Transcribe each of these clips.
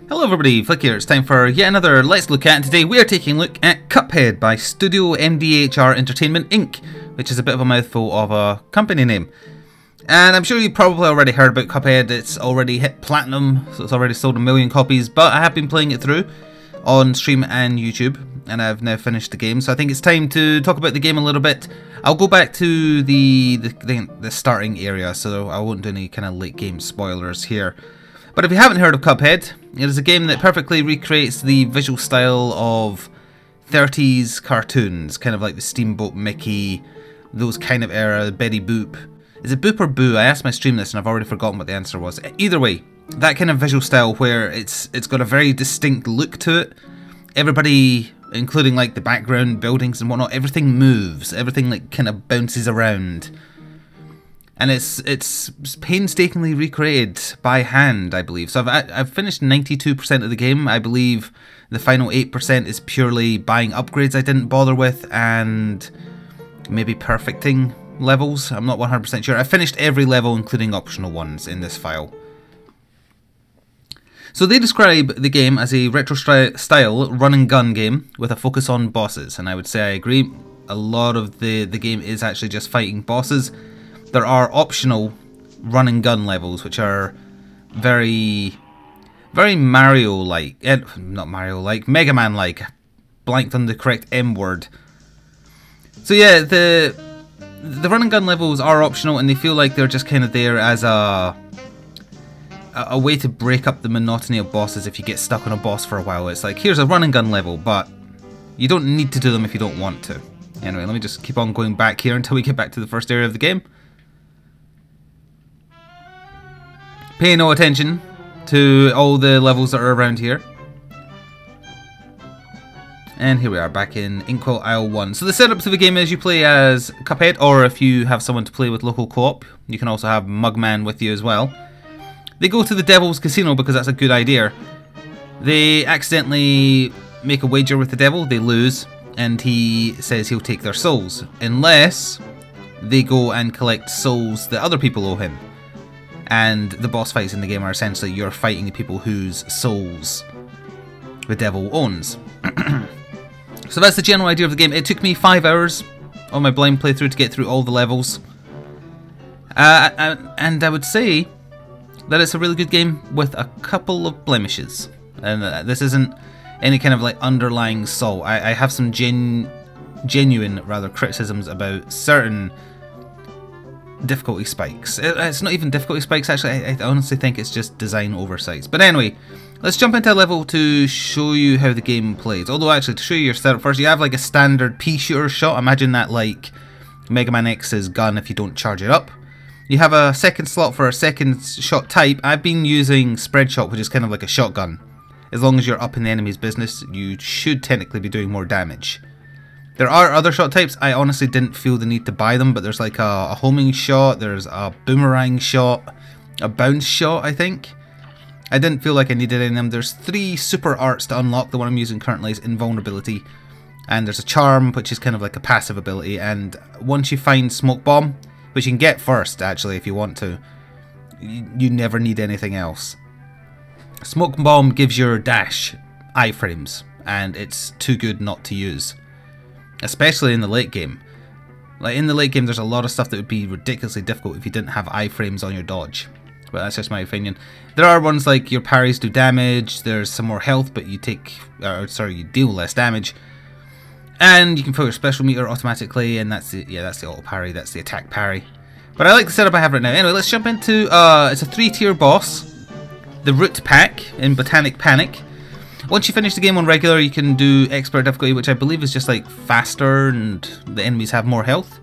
Hello everybody, Flik here. It's time for yet another Let's Look At, and today we are taking a look at Cuphead by Studio MDHR Entertainment Inc., which is a bit of a mouthful of a company name. And I'm sure you probably already heard about Cuphead. It's already hit platinum, so it's already sold 1 million copies, but I have been playing it through on stream and YouTube, and I've now finished the game, so I think it's time to talk about the game a little bit. I'll go back to the starting area, so I won't do any kind of late game spoilers here. But if you haven't heard of Cuphead, it is a game that perfectly recreates the visual style of 30s cartoons, kind of like the Steamboat Mickey, those kind of era, Betty Boop. Is it Boop or Boo? I asked my stream this and I've already forgotten what the answer was. Either way, that kind of visual style where it's got a very distinct look to it. Everybody, including like the background, buildings and whatnot, everything moves, everything like kind of bounces around. And it's painstakingly recreated by hand, I believe. So I've finished 92% of the game. I believe the final 8% is purely buying upgrades I didn't bother with and maybe perfecting levels. I'm not 100% sure. I finished every level, including optional ones, in this file. So they describe the game as a retro-style run-and-gun game with a focus on bosses. And I would say I agree. A lot of the game is actually just fighting bosses. There are optional run and gun levels which are very Mario-like, not Mario-like, Mega Man-like. Blanked on the correct M word. So yeah, the run and gun levels are optional and they feel like they're just kind of there as a way to break up the monotony of bosses if you get stuck on a boss for a while. It's like, here's a run and gun level, but you don't need to do them if you don't want to. Anyway, let me just keep on going back here until we get back to the first area of the game. Pay no attention to all the levels that are around here. And here we are, back in Inkwell Isle 1. So the setup to the game is you play as Cuphead, or if you have someone to play with local co-op, you can also have Mugman with you as well. They go to the Devil's Casino because that's a good idea. They accidentally make a wager with the devil, they lose, and he says he'll take their souls, unless they go and collect souls that other people owe him. And the boss fights in the game are essentially you're fighting the people whose souls the devil owns. So that's the general idea of the game. It took me 5 hours on my blind playthrough to get through all the levels. And I would say that it's a really good game with a couple of blemishes. And this isn't any kind of like underlying salt. I have some genuine criticisms about certain difficulty spikes. It's not even difficulty spikes actually, I honestly think it's just design oversights. But anyway, let's jump into a level to show you how the game plays. Although actually, to show you your setup first, you have like a standard pea shooter shot. Imagine that like Mega Man X's gun if you don't charge it up. You have a second slot for a second shot type. I've been using spread shot, which is kind of like a shotgun. As long as you're up in the enemy's business, you should technically be doing more damage. There are other shot types. I honestly didn't feel the need to buy them, but there's like a homing shot, there's a boomerang shot, a bounce shot, I think. I didn't feel like I needed any of them. There's 3 super arts to unlock. The one I'm using currently is invulnerability. And there's a charm, which is kind of like a passive ability. And once you find smoke bomb, which you can get first actually if you want to, you never need anything else. Smoke bomb gives your dash iframes, and it's too good not to use. Especially in the late game. Like in the late game there's a lot of stuff that would be ridiculously difficult if you didn't have iframes on your dodge. But that's just my opinion. There are ones like your parries do damage, there's some more health but you you deal less damage. And you can put your special meter automatically, and that's the auto parry, that's the attack parry. But I like the setup I have right now. Anyway, let's jump into it's a 3-tier boss. The Root Pack in Botanic Panic. Once you finish the game on regular, you can do expert difficulty, which I believe is just like faster and the enemies have more health.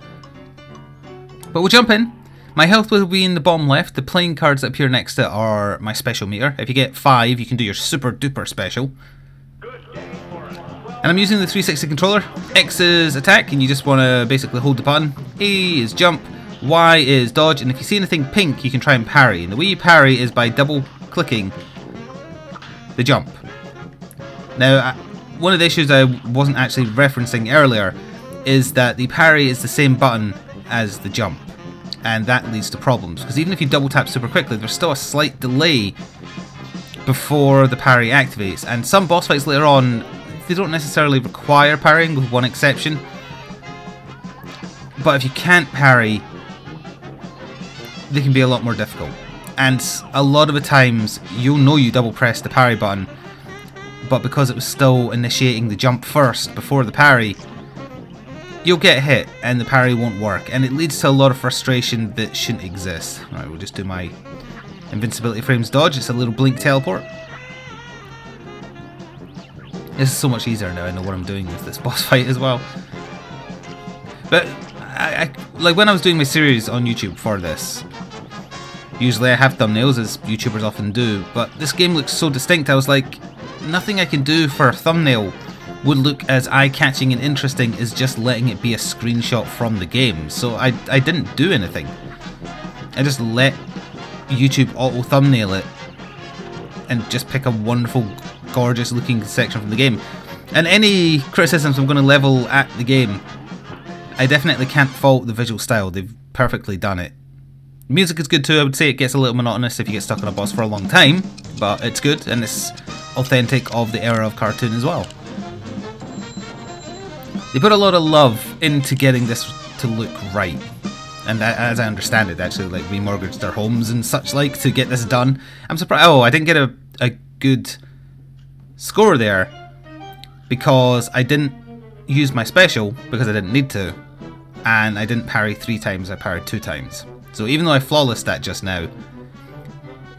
But we'll jump in. My health will be in the bottom left. The playing cards that appear next to it are my special meter. If you get 5, you can do your super duper special. And I'm using the 360 controller. X is attack, and you just want to basically hold the button. A is jump. Y is dodge, and if you see anything pink, you can try and parry. And the way you parry is by double clicking the jump. Now, one of the issues I wasn't actually referencing earlier is that the parry is the same button as the jump, and that leads to problems, because even if you double tap super quickly, there's still a slight delay before the parry activates. And some boss fights later on, they don't necessarily require parrying, with one exception. But if you can't parry, they can be a lot more difficult. And a lot of the times, you'll know you double press the parry button, but because it was still initiating the jump first before the parry, you'll get hit and the parry won't work, and it leads to a lot of frustration that shouldn't exist. Alright, we'll just do my invincibility frames dodge. It's a little blink teleport. This is so much easier now. I know what I'm doing with this boss fight as well. But like when I was doing my series on YouTube for this, usually I have thumbnails, as YouTubers often do, but this game looks so distinct. I was like, nothing I can do for a thumbnail would look as eye-catching and interesting as just letting it be a screenshot from the game. So I didn't do anything. I just let YouTube auto-thumbnail it and just pick a wonderful, gorgeous-looking section from the game. And any criticisms I'm going to level at the game, I definitely can't fault the visual style. They've perfectly done it. Music is good too. I would say it gets a little monotonous if you get stuck on a boss for a long time, but it's good and it's authentic of the era of cartoon as well. They put a lot of love into getting this to look right, and as I understand it, they actually like remortgaged their homes and such like to get this done. I'm surprised. Oh, I didn't get a good score there because I didn't use my special because I didn't need to, and I didn't parry 3 times. I parried 2 times. So even though I flawlessed that just now,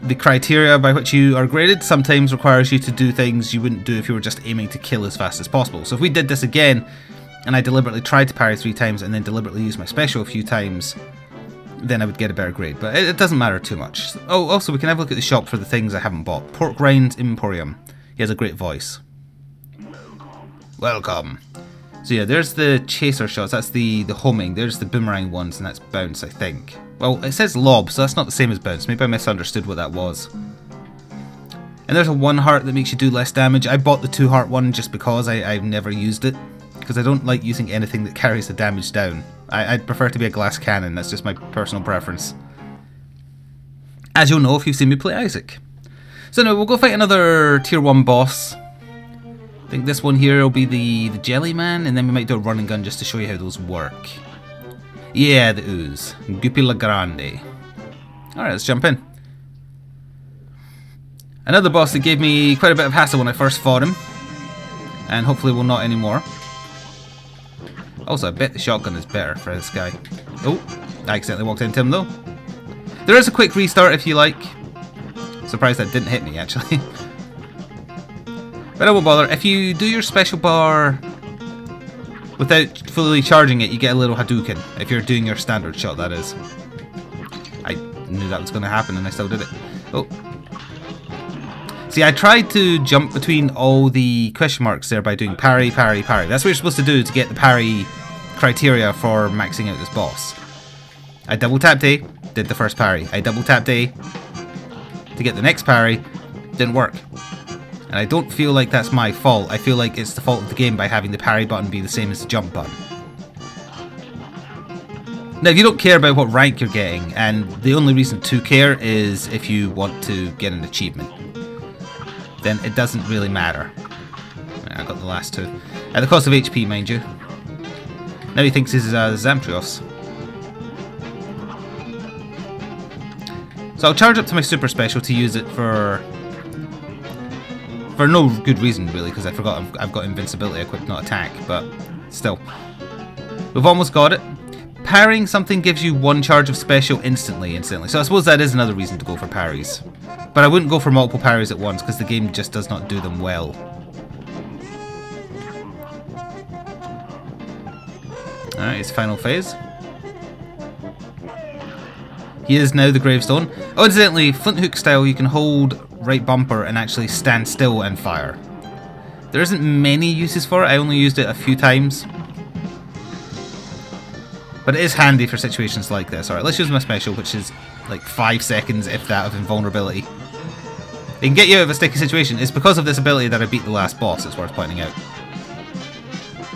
the criteria by which you are graded sometimes requires you to do things you wouldn't do if you were just aiming to kill as fast as possible. So if we did this again, and I deliberately tried to parry 3 times and then deliberately used my special a few times, then I would get a better grade. But it doesn't matter too much. Oh, also we can have a look at the shop for the things I haven't bought. Pork Rind Emporium. He has a great voice. Welcome. So yeah, there's the chaser shots. That's the homing. There's the boomerang ones, and that's bounce, I think. Well, it says lob, so that's not the same as bounce. Maybe I misunderstood what that was. And there's a 1 heart that makes you do less damage. I bought the 2 heart one just because I've never used it. Because I don't like using anything that carries the damage down. I'd prefer to be a glass cannon. That's just my personal preference. As you'll know if you've seen me play Isaac. So now we'll go fight another tier 1 boss. I think this one here will be the Jelly Man, and then we might do a run and gun just to show you how those work. Yeah, the ooze. Guppy La Grande. Alright, let's jump in. Another boss that gave me quite a bit of hassle when I first fought him, and hopefully will not anymore. Also, I bet the shotgun is better for this guy. Oh, I accidentally walked into him though. There is a quick restart if you like. Surprised that didn't hit me actually. But I won't bother. If you do your special bar without fully charging it, you get a little Hadouken. If you're doing your standard shot, that is. I knew that was going to happen and I still did it. Oh. See, I tried to jump between all the question marks there by doing parry, parry, parry. That's what you're supposed to do to get the parry criteria for maxing out this boss. I double tapped A, did the first parry. I double tapped A to get the next parry, didn't work. And I don't feel like that's my fault. I feel like it's the fault of the game by having the parry button be the same as the jump button. Now, if you don't care about what rank you're getting, and the only reason to care is if you want to get an achievement, then it doesn't really matter. I got the last 2. At the cost of HP, mind you. Now he thinks this is Zamtrios. So I'll charge up to my super special to use it for no good reason really, because I forgot I've got invincibility equipped, not attack, but still. We've almost got it. Parrying something gives you 1 charge of special instantly. So I suppose that is another reason to go for parries. But I wouldn't go for multiple parries at once because the game just does not do them well. Alright, it's final phase. He is now the gravestone. Oh, incidentally, flint hook style, you can hold right bumper and actually stand still and fire. There isn't many uses for it. I only used it a few times. But it is handy for situations like this. Alright, let's use my special, which is like 5 seconds, if that, of invulnerability. It can get you out of a sticky situation. It's because of this ability that I beat the last boss, it's worth pointing out.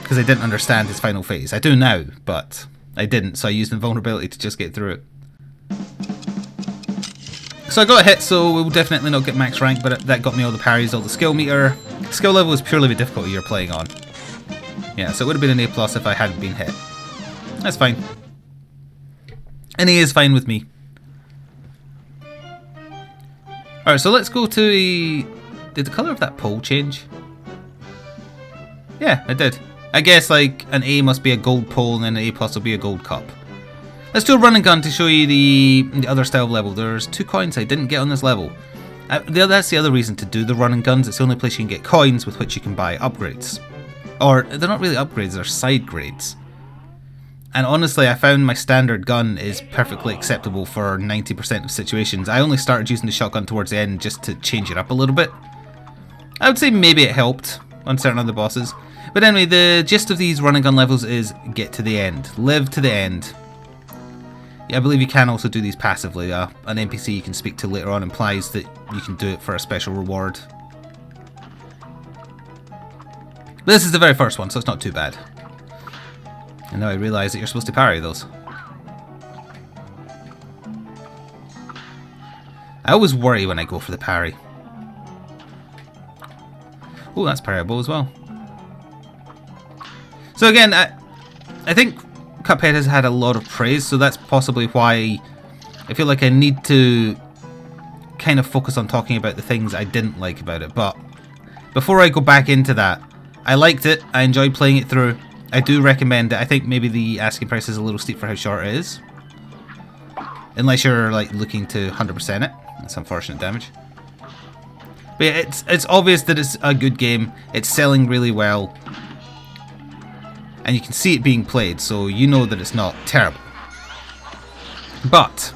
Because I didn't understand his final phase. I do now, but I didn't, so I used invulnerability to just get through it. So I got a hit, so we'll definitely not get max rank, but that got me all the parries, all the skill meter. Skill level is purely the difficulty you're playing on. Yeah, so it would have been an A+ if I hadn't been hit. That's fine. An A is fine with me. Alright, so let's go to a... Did the colour of that pole change? Yeah, it did. I guess like an A must be a gold pole and then an A+ will be a gold cup. Let's do a run and gun to show you the other style of level. There's 2 coins I didn't get on this level. That's the other reason to do the run and guns. It's the only place you can get coins with which you can buy upgrades. Or, they're not really upgrades, they're side grades. And honestly, I found my standard gun is perfectly acceptable for 90% of situations. I only started using the shotgun towards the end just to change it up a little bit. I would say maybe it helped on certain other bosses. But anyway, the gist of these run and gun levels is get to the end. Live to the end. Yeah, I believe you can also do these passively. An NPC you can speak to later on implies that you can do it for a special reward. But this is the very first one, so it's not too bad. And now I realise that you're supposed to parry those. I always worry when I go for the parry. Oh, that's parryable as well. So again, I think Cuphead has had a lot of praise, so that's possibly why I feel like I need to kind of focus on talking about the things I didn't like about it. But before I go back into that, I liked it, I enjoyed playing it through. I do recommend it. I think maybe the asking price is a little steep for how short it is. Unless you're like looking to 100% it. That's unfortunate damage. But yeah, it's obvious that it's a good game. It's selling really well. And you can see it being played, so you know that it's not terrible. But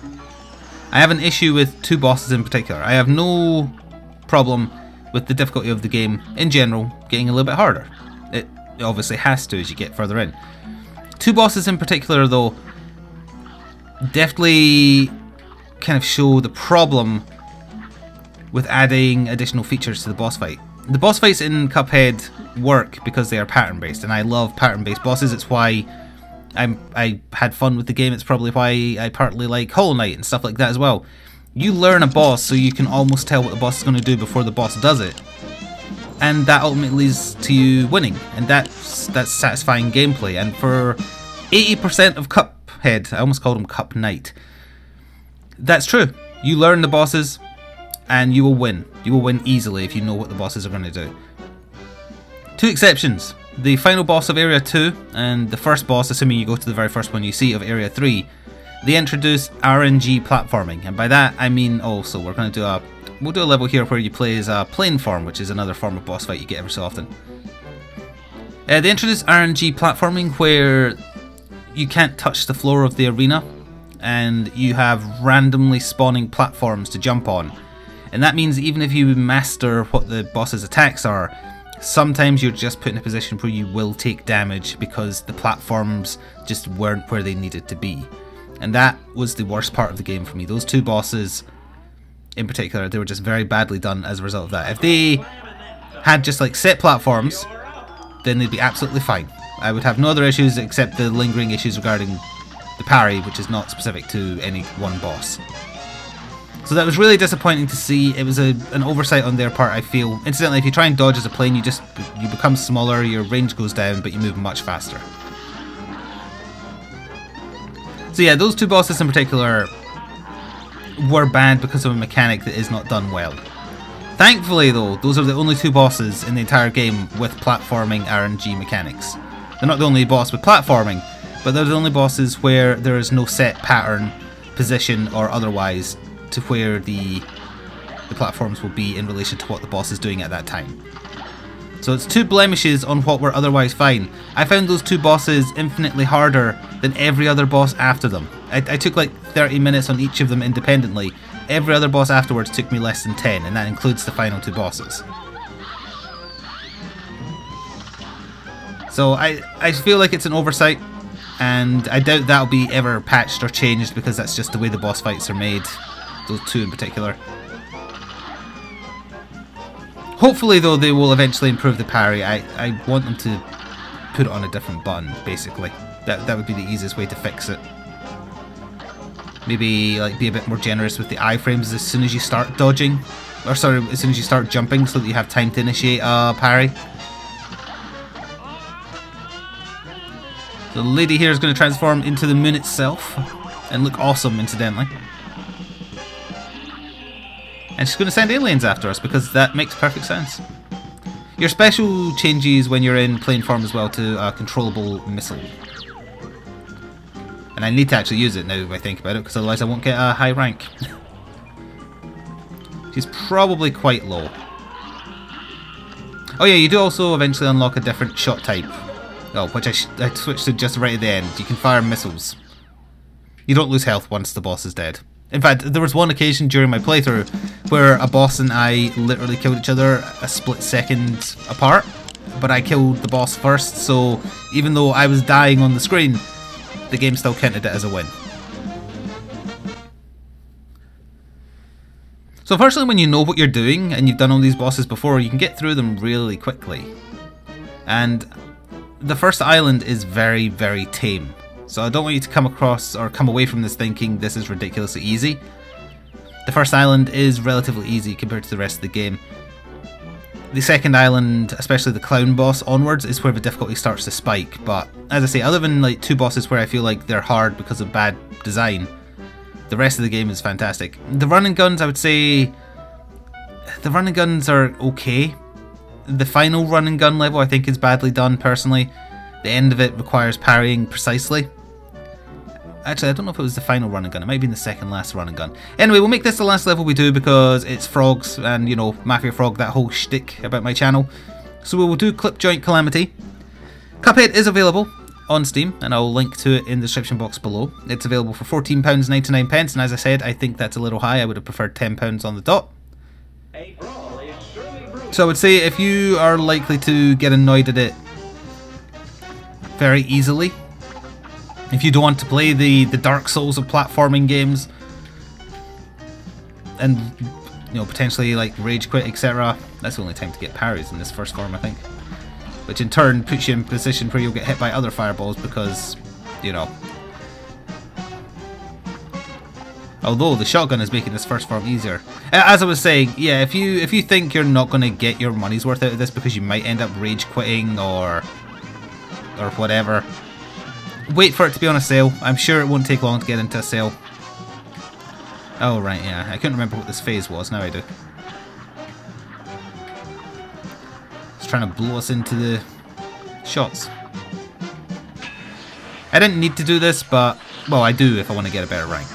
I have an issue with 2 bosses in particular. I have no problem with the difficulty of the game in general getting a little bit harder. It obviously has to as you get further in. 2 bosses in particular though definitely kind of show the problem with adding additional features to the boss fight. The boss fights in Cuphead work because they are pattern based, and I love pattern based bosses. It's why I had fun with the game. It's probably why I partly like Hollow Knight and stuff like that as well. You learn a boss so you can almost tell what the boss is going to do before the boss does it, and that ultimately leads to you winning, and that's satisfying gameplay. And for 80% of Cuphead, I almost called him Cup Knight, that's true. You learn the bosses and you will win. You will win easily if you know what the bosses are going to do. 2 exceptions. The final boss of Area 2 and the first boss, assuming you go to the very first one you see, of Area 3, they introduce RNG platforming, and by that I mean also we'll do a level here where you play as a plane form, which is another form of boss fight you get every so often. They introduce RNG platforming where you can't touch the floor of the arena and you have randomly spawning platforms to jump on. And that means even if you master what the boss's attacks are, sometimes you're just put in a position where you will take damage because the platforms just weren't where they needed to be. And that was the worst part of the game for me. Those 2 bosses in particular, they were just very badly done as a result of that. If they had just like set platforms, then they'd be absolutely fine. I would have no other issues except the lingering issues regarding the parry, which is not specific to any one boss. So that was really disappointing to see. It was an oversight on their part, I feel. Incidentally, if you try and dodge as a plane, you become smaller, your range goes down, but you move much faster. So yeah, those 2 bosses in particular were bad because of a mechanic that is not done well. Thankfully though, those are the only 2 bosses in the entire game with platforming RNG mechanics. They're not the only boss with platforming, but they're the only bosses where there is no set pattern, position or otherwise to where the platforms will be in relation to what the boss is doing at that time. So it's 2 blemishes on what were otherwise fine. I found those 2 bosses infinitely harder than every other boss after them. I took like 30 minutes on each of them independently. Every other boss afterwards took me less than 10, and that includes the final 2 bosses. So I feel like it's an oversight, and I doubt that'll be ever patched or changed because that's just the way the boss fights are made. Those 2 in particular. Hopefully though they will eventually improve the parry. I want them to put it on a different button basically. That would be the easiest way to fix it. maybe like be a bit more generous with the iframes as soon as you start dodging, or sorry, as soon as you start jumping, so that you have time to initiate a parry. The lady here is going to transform into the moon itself and look awesome, incidentally. And she's going to send aliens after us because that makes perfect sense. Your special changes when you're in plane form as well to a controllable missile. And I need to actually use it now if I think about it, because otherwise I won't get a high rank. She's probably quite low. Oh yeah, you do also eventually unlock a different shot type. Oh, which I switched to just right at the end. You can fire missiles. You don't lose health once the boss is dead. In fact, there was one occasion during my playthrough where a boss and I literally killed each other a split second apart, but I killed the boss first, so even though I was dying on the screen, the game still counted it as a win. So firstly, when you know what you're doing and you've done all these bosses before, you can get through them really quickly. And the first island is very, very tame. So I don't want you to come across or come away from this thinking this is ridiculously easy. The first island is relatively easy compared to the rest of the game. The second island, especially the clown boss onwards, is where the difficulty starts to spike. But as I say, other than like 2 bosses where I feel like they're hard because of bad design, the rest of the game is fantastic. The run and guns, I would say, the run and guns are okay. The final run and gun level I think is badly done personally. The end of it requires parrying precisely. Actually, I don't know if it was the final run and gun. It might have been the second last run and gun. Anyway, we'll make this the last level we do because it's frogs and, you know, Mafia Frog, that whole shtick about my channel. So we will do Clip Joint Calamity. Cuphead is available on Steam, and I'll link to it in the description box below. It's available for £14.99, and as I said, I think that's a little high. I would have preferred £10 on the dot. So I would say if you are likely to get annoyed at it very easily, if you don't want to play the Dark Souls of platforming games and, you know, potentially like rage quit, etc., that's the only time to get parries in this first form, I think. Which in turn puts you in a position where you'll get hit by other fireballs because, you know. Although the shotgun is making this first form easier. As I was saying, yeah, if you think you're not going to get your money's worth out of this because you might end up rage quitting or whatever, wait for it to be on a sale. I'm sure it won't take long to get into a sale. Oh right, yeah, I couldn't remember what this phase was, now I do. It's trying to blow us into the shots. I didn't need to do this, but, well, I do if I want to get a better rank.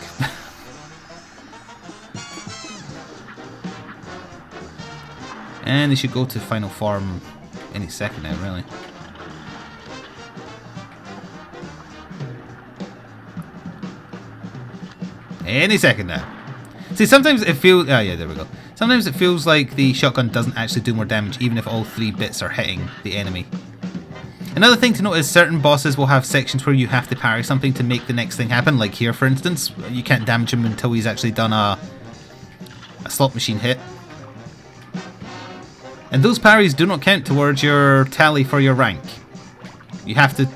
And they should go to final form any second now, really. Any second now. See, sometimes it feels... Oh yeah, there we go. Sometimes it feels like the shotgun doesn't actually do more damage, even if all 3 bits are hitting the enemy. Another thing to note is certain bosses will have sections where you have to parry something to make the next thing happen. Like here, for instance, you can't damage him until he's actually done a slot machine hit. And those parries do not count towards your tally for your rank. You have to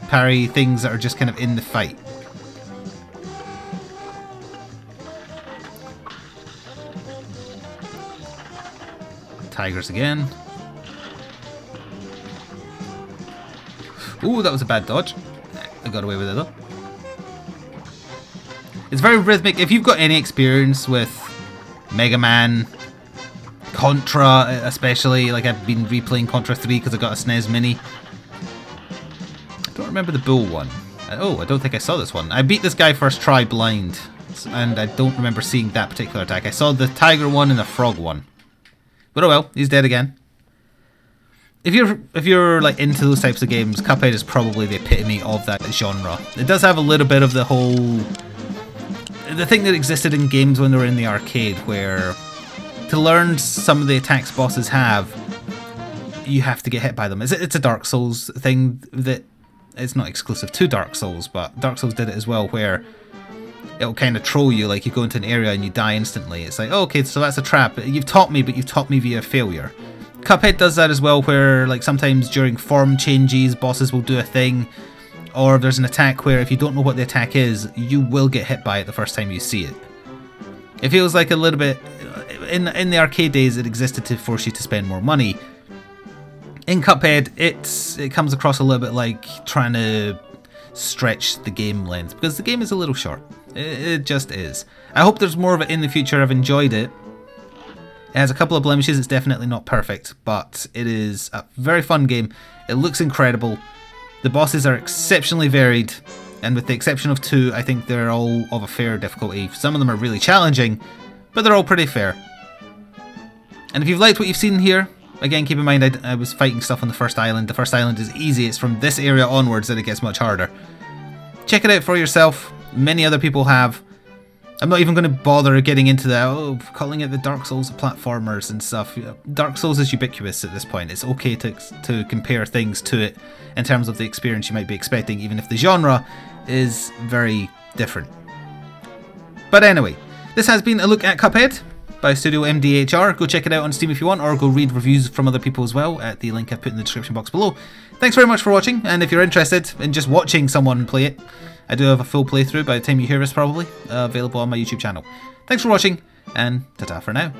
parry things that are just kind of in the fight. Tigers again. Ooh, that was a bad dodge. I got away with it though. It's very rhythmic. If you've got any experience with Mega Man, Contra especially, like I've been replaying Contra 3 because I got a SNES Mini. I don't remember the bull one. Oh, I don't think I saw this one. I beat this guy first try blind, and I don't remember seeing that particular attack. I saw the tiger one and the frog one. But oh well, he's dead again. If you're like into those types of games, Cuphead is probably the epitome of that genre. It does have a little bit of the thing that existed in games when they were in the arcade, where to learn some of the attacks bosses have, you have to get hit by them. It's a Dark Souls thing that it's not exclusive to Dark Souls, but Dark Souls did it as well, where it'll kind of troll you, like you go into an area and you die instantly. It's like, oh, okay, so that's a trap. You've taught me, but you've taught me via failure. Cuphead does that as well, where like sometimes during form changes, bosses will do a thing or there's an attack where if you don't know what the attack is, you will get hit by it the first time you see it. It feels like a little bit, in the arcade days it existed to force you to spend more money. In Cuphead, it comes across a little bit like trying to stretch the game length, because the game is a little short. It just is. I hope there's more of it in the future. I've enjoyed it. It has a couple of blemishes, it's definitely not perfect, but it is a very fun game. It looks incredible. The bosses are exceptionally varied, and with the exception of 2, I think they're all of a fair difficulty. Some of them are really challenging, but they're all pretty fair. And if you've liked what you've seen here, again, keep in mind I was fighting stuff on the first island. The first island is easy, it's from this area onwards that it gets much harder. Check it out for yourself, many other people have. I'm not even going to bother getting into the, calling it the Dark Souls of platformers and stuff. Dark Souls is ubiquitous at this point. It's okay to compare things to it in terms of the experience you might be expecting, even if the genre is very different. But anyway, this has been a look at Cuphead by Studio MDHR. Go check it out on Steam if you want, or go read reviews from other people as well at the link I've put in the description box below. Thanks very much for watching, and if you're interested in just watching someone play it, I do have a full playthrough by the time you hear this probably, available on my YouTube channel. Thanks for watching, and ta-ta for now.